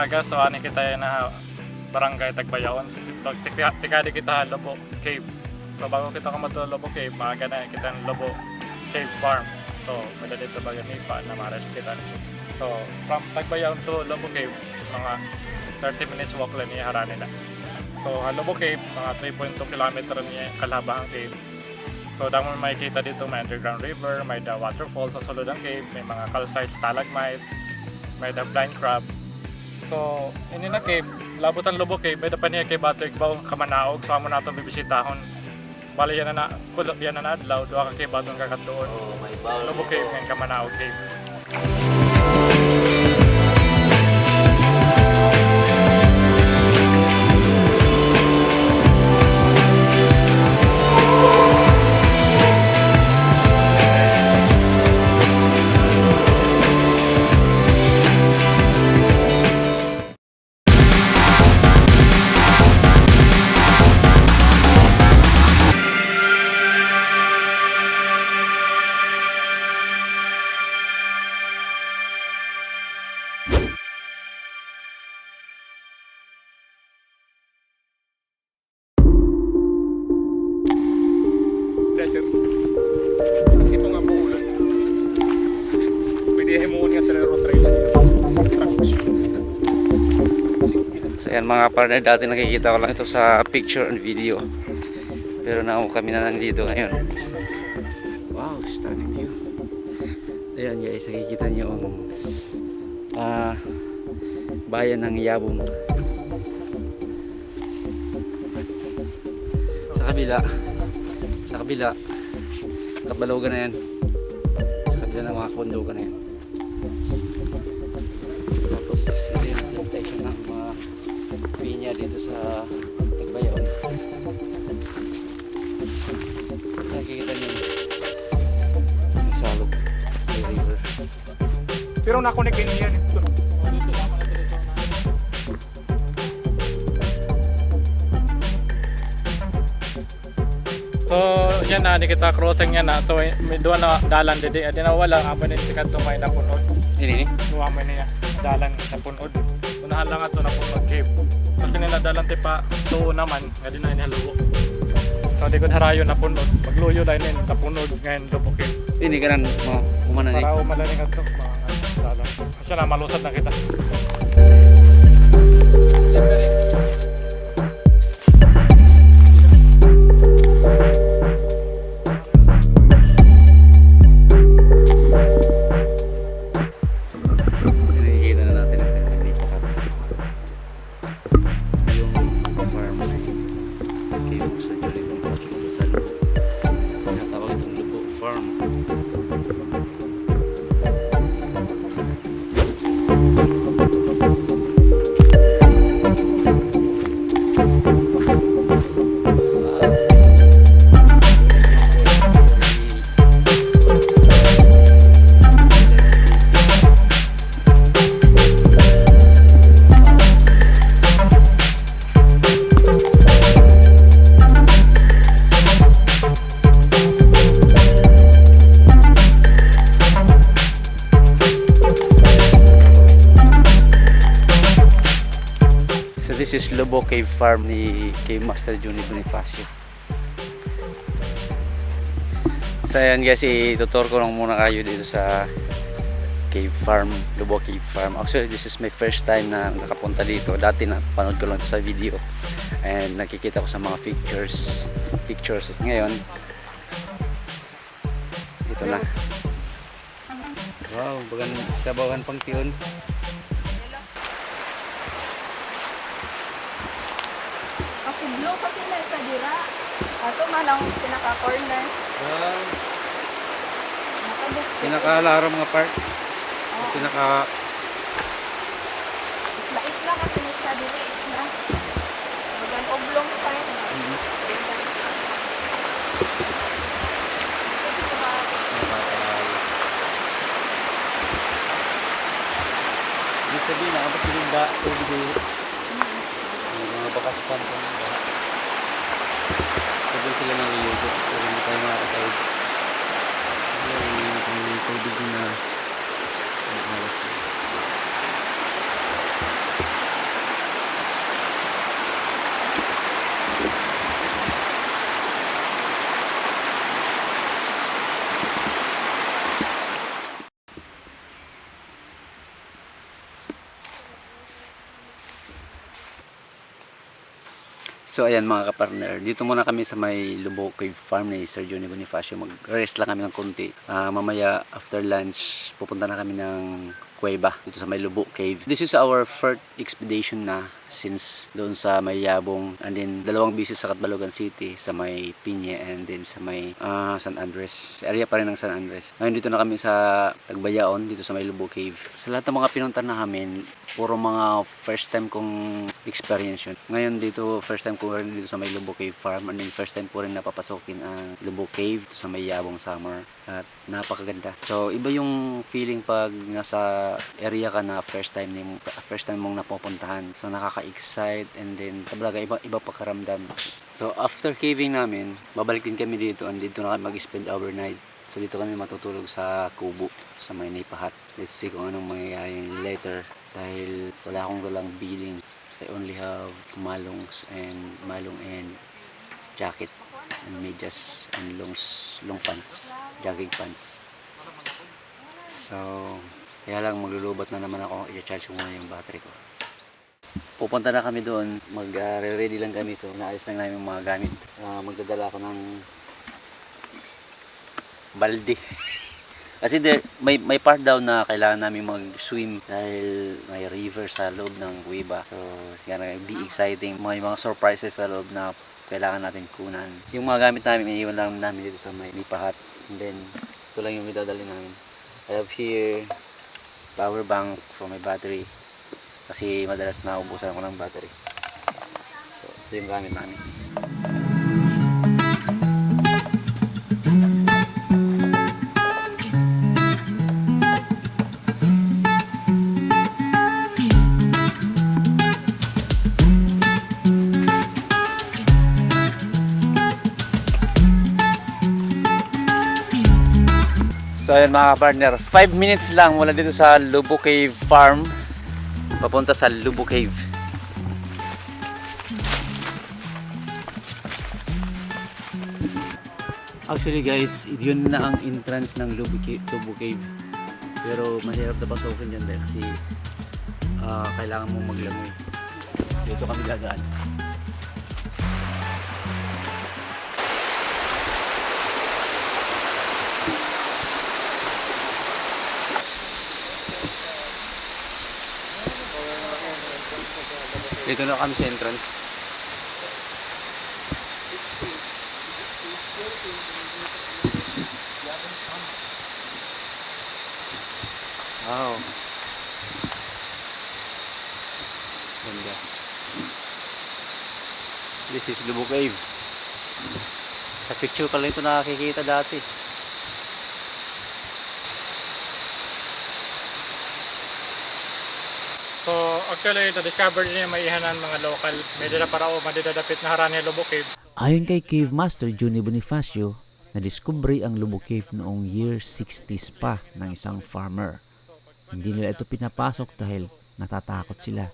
umaga, so ani kita na barangay Tagbayaon. Tikadi kita Lobo Cave. So bago kita ka Lobo Cave, maaga na kita ng Lobo Cave Farm. So may dito ba ganipa na mares kita. So from Tagbayaon to Lobo Cave, mga 30 minutes walk lang niya harani na. So Lobo Cave, mga 3.2 km niya kalabahang cave. So damo may makikita dito, may underground river, may the waterfall sa sulod ng cave, may mga calcite stalagmite, may the blind crab. So ini na cave, labutan Lobo Cave, may dapan niya kay Bato Igbaw, Kamanaog, so amo nato bibisitahon. Bali yan na kulot yan na adlaw, duha ka kay Bato ang kakatuon. Lobo Cave ng Kamanaog Cave. Desert. Ito nga buulan. Pwede mo nga trail. So yan mga partner, dati nakikita ko lang ito sa picture and video. Pero kami na nandito ngayon. Wow, stunning view. Ayan guys, nakikita nyo ang bayan ng Yabong. Sa kabila kabalogan na yan, sa kabila ng mga kondogan na yan. Tapos ito yung plantation ng mga pinya dito sa Tagbayaon. Nakikita nyo yung salog, may river. Pero nakunik yan. So yan na, di kita crossing yan na. So may doon na dalan didi. Adi na wala aman din sikat sumay na punod. Ini Duwa man niya dalan sa punod. Unahan lang ato na punod cave. Kasi nila dalan tipa tuo naman, adi na inalubo. So di ko harayo na punod. Magluyo lang nin sa punod ngayon Lobo Cave. ini kanan mo umana ni. Para umalaning ato mga dalan. Kasi na malusad na kita. This is Lobo Cave Farm ni Cave Master Johnny Bonifacio. So ayan guys, itutur ko lang muna kayo dito sa Cave Farm, Lobo Cave Farm. Actually this is my first time na nakapunta dito. Dati na panood ko lang ito sa video and nakikita ko sa mga pictures. Ngayon ito na. Wow, bagan sabawan pang tiyon. Blue kasi na sa dira. Ato man ang pinaka-corner. Wow. Nakabuk. Pinaka-laro mga part. Pinaka Islait lang kasi na siya dira. Isla. Magan oblong style. Ibig sabihin na kapag sininda tubig mga bakas pantong baha. Sabi sila ng ilugot. Pero hindi tayo makakatawid. May tubig na ang alas. So ayan mga kapartner, dito muna kami sa may Lubo Cave Farm ni Sir Johnny Bonifacio. Mag-rest lang kami ng konti. Mamaya after lunch, pupunta na kami ng kuweba dito sa may Lubo Cave. This is our first expedition na since doon sa may Yabong, and then 2 bisis sa Catbalogan City, sa may Piñe, and then sa may San Andres. Area pa rin ng San Andres. Ngayon dito na kami sa Tagbayaon, dito sa may Lubo Cave. Sa lahat ng mga pinunta namin, puro mga first time kong experience yun. Ngayon dito, first time ko rin dito sa may Lubo Cave Farm, and then first time ko rin napapasokin ang Lubo Cave dito sa may Yabong Summer. At napakaganda. So iba yung feeling pag nasa area ka na first time mong napupuntahan. So nakaka-excite, and then talaga iba pakaramdam. So after caving namin, babalik din kami dito, and dito na kami mag-spend overnight. So dito kami matutulog sa kubo sa may Nipahat. Let's see kung anong mangyayari later, dahil wala akong dalang billing. I only have malongs and jacket and medyas and long pants, jogging pants. So kaya lang maglulubat na naman ako, i-charge ko muna yung battery ko. Pupunta na kami doon, mag-ready lang kami, so naayos lang namin yung mga gamit. Magdadala ako ng balde. Kasi may part daw na kailangan namin mag-swim dahil may river sa loob ng kuweba. So sigara be exciting, may mga surprises sa loob na kailangan natin kunan. Yung mga gamit namin, iniwan lang namin dito sa may Nipahat. And then ito lang yung idadali namin. I have here power bank for my battery, kasi madalas naubusan ako ng battery. So ito yung gamit namin. So ayun mga partner, 5 minutes lang mula dito sa Lubo Cave Farm papunta sa Lubo Cave. Actually guys, yun na ang entrance ng Lubo Cave. Pero mahirap na pasukin dyan dahil kasi kailangan mong maglangoy. Dito kami dadaan. Dito na kami sa entrance. Wow. Ganda. This is Lubo Cave. Sa picture ka lang ito nakakikita dati. So actually, na-discover din yung maihanan mga local. Medyo na para madidadapit na harani Lubo Cave. Ayon kay Cave Master Johnny Bonifacio, nadiskubre ang Lubo Cave noong year 60s pa ng isang farmer. Hindi nila ito pinapasok dahil natatakot sila.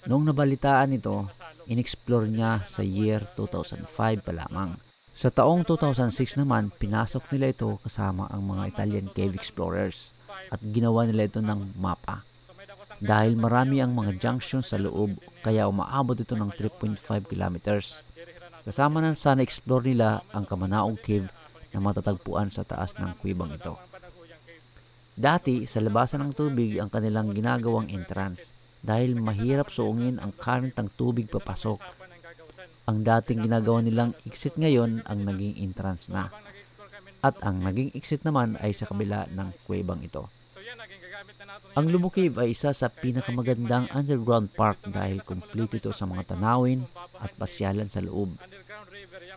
Noong nabalitaan ito, inexplore niya sa year 2005 pa lamang. Sa taong 2006 naman, pinasok nila ito kasama ang mga Italian cave explorers at ginawa nila ito ng mapa. Dahil marami ang mga junctions sa loob, kaya umaabot ito ng 3.5 kilometers. Kasama na sana explore nila ang Kamanaog Cave na matatagpuan sa taas ng kuwebang ito. Dati, sa labasan ng tubig ang kanilang ginagawang entrance dahil mahirap suungin ang current ng tubig papasok. Ang dating ginagawa nilang exit ngayon ang naging entrance na. At ang naging exit naman ay sa kabila ng kuwebang ito. Ang Lubo Cave ay isa sa pinakamagandang underground park dahil kumpleto ito sa mga tanawin at pasyalan sa loob.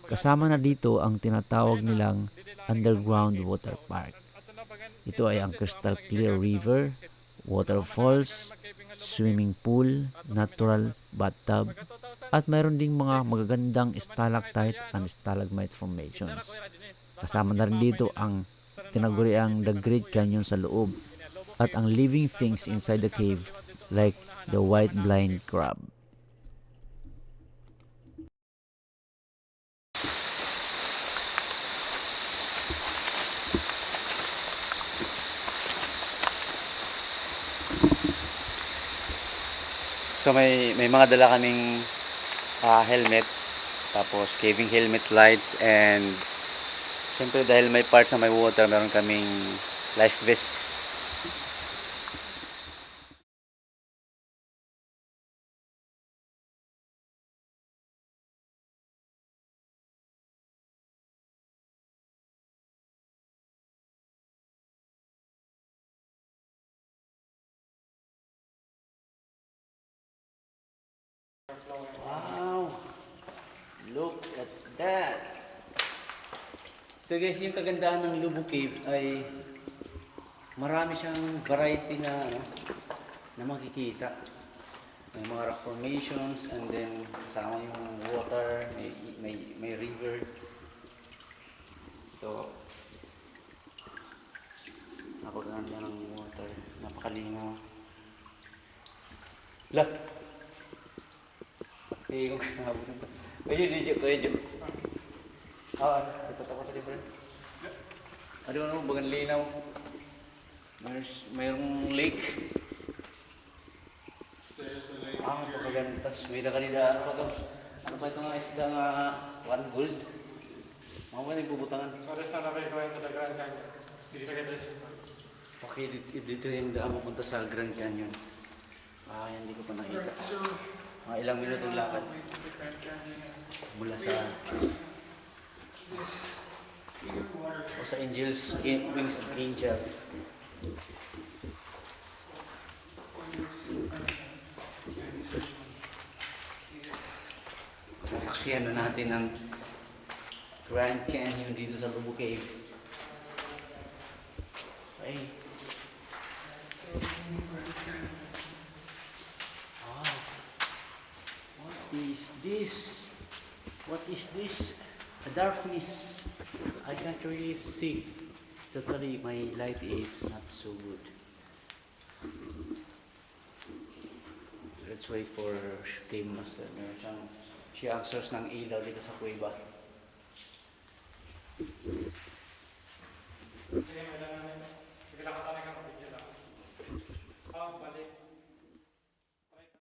Kasama na dito ang tinatawag nilang underground water park. Ito ay ang crystal clear river, waterfalls, swimming pool, natural bathtub, at mayroon ding mga magagandang stalactite and stalagmite formations. Kasama na rin dito ang tinaguriang The Great Canyon sa loob at ang living things inside the cave like the white blind crab. So may mga dala kaming helmet Tapos caving helmet lights, and syempre dahil may parts na may water, meron kaming life vest. Wow! Look at that! So guys, yung kagandahan ng Lubo Cave ay marami siyang variety na na makikita. May mga rock formations, and then kasama yung water, may river. Ito, napakaganda ng water, napakalinaw. Lah! Kung kinabot nito. Kaya Jo. Ito ako sa libre. Ano, bagang linaw. Mayroong lake. Napakaganda. Tapos may nakalidaan pa to. Ano pa ito nga isda nga one gold? Mga ba nagbubutangan? Sorry sa nakay ko yung talagaan kanya. Hindi sa kita. Okay, dito yung daan pupunta sa Grand Canyon. Yan, hindi ko pa nakita. Mga ilang minutong lakad. Mula sa Wings of Angel. Sasaksihan na natin ang Grand Canyon dito sa Lubo Cave. Ay. Wow. What is this? What is this? A darkness. I can't really see. Totally, my light is not so good. Let's wait for Game Master. Meron siyang source ng ilaw dito sa kuweba. Sige lang ka talaga mag-video lang. Balik.